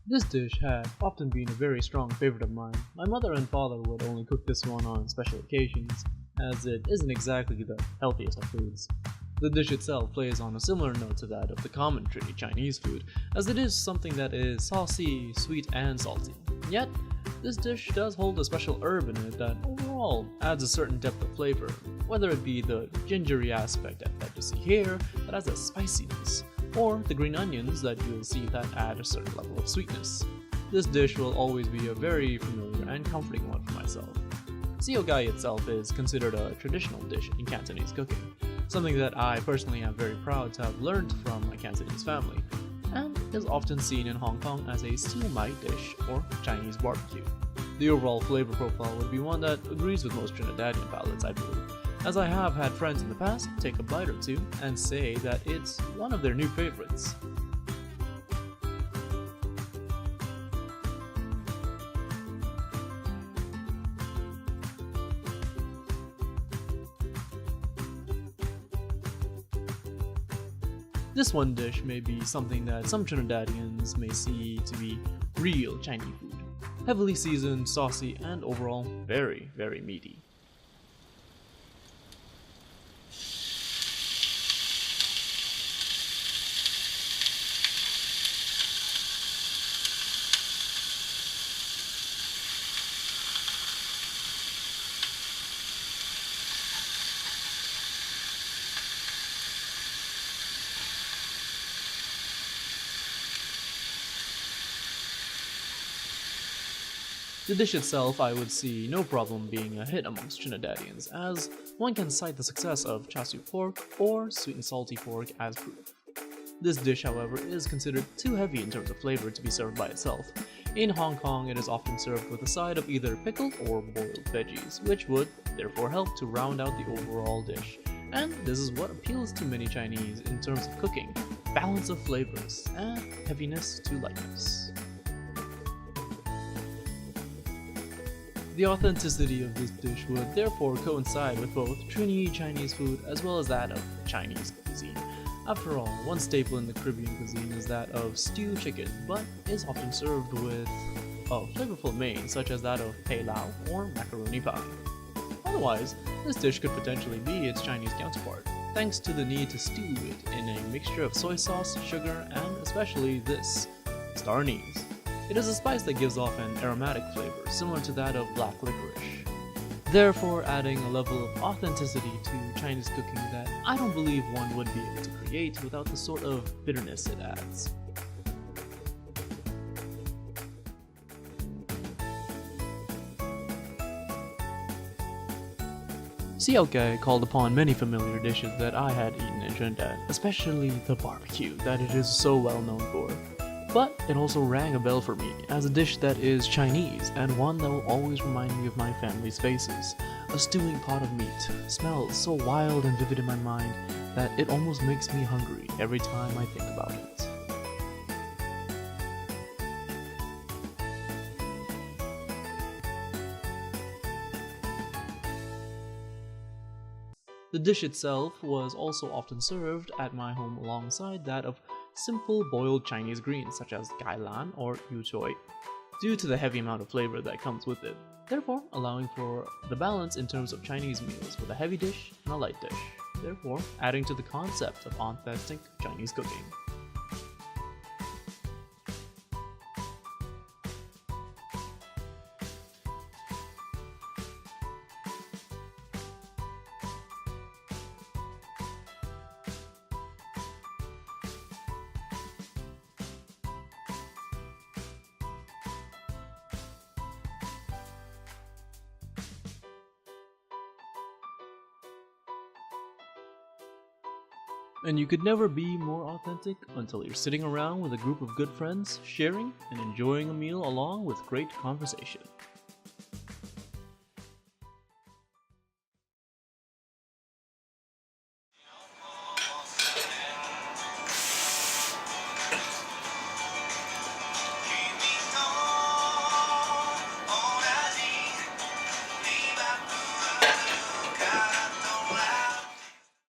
This dish had often been a very strong favorite of mine. My mother and father would only cook this one on special occasions, as it isn't exactly the healthiest of foods. The dish itself plays on a similar note to that of the common Trinity Chinese food, as it is something that is saucy, sweet, and salty. Yet, this dish does hold a special herb in it that overall adds a certain depth of flavor, whether it be the gingery aspect that you see here that adds a spiciness, or the green onions that you'll see that add a certain level of sweetness. This dish will always be a very familiar and comforting one for myself. Siu gai itself is considered a traditional dish in Cantonese cooking, something that I personally am very proud to have learned from my Cantonese family, and is often seen in Hong Kong as a siu mai dish or Chinese barbecue. The overall flavor profile would be one that agrees with most Trinidadian palates, I believe, as I have had friends in the past take a bite or two and say that it's one of their new favorites. This one dish may be something that some Trinidadians may see to be real Chinese food. Heavily seasoned, saucy, and overall very, very meaty. The dish itself I would see no problem being a hit amongst Trinidadians, as one can cite the success of char siu pork or sweet and salty pork as proof. This dish, however, is considered too heavy in terms of flavor to be served by itself. In Hong Kong, it is often served with a side of either pickled or boiled veggies, which would therefore help to round out the overall dish. And this is what appeals to many Chinese in terms of cooking: balance of flavors and heaviness to lightness. The authenticity of this dish would therefore coincide with both Trinity Chinese food as well as that of Chinese cuisine. After all, one staple in the Caribbean cuisine is that of stewed chicken, but is often served with a flavorful main such as that of pei lao or macaroni pie. Otherwise, this dish could potentially be its Chinese counterpart, thanks to the need to stew it in a mixture of soy sauce, sugar, and especially this, star anise. It is a spice that gives off an aromatic flavor, similar to that of black licorice, therefore adding a level of authenticity to Chinese cooking that I don't believe one would be able to create without the sort of bitterness it adds. Siu gai called upon many familiar dishes that I had eaten in Trinidad, especially the barbecue that it is so well known for. But it also rang a bell for me as a dish that is Chinese and one that will always remind me of my family's faces. A stewing pot of meat smells so wild and vivid in my mind that it almost makes me hungry every time I think about it. The dish itself was also often served at my home alongside that of simple boiled Chinese greens such as gailan or yu choy, due to the heavy amount of flavor that comes with it, therefore allowing for the balance in terms of Chinese meals with a heavy dish and a light dish, therefore adding to the concept of authentic Chinese cooking. And you could never be more authentic until you're sitting around with a group of good friends, sharing and enjoying a meal along with great conversation.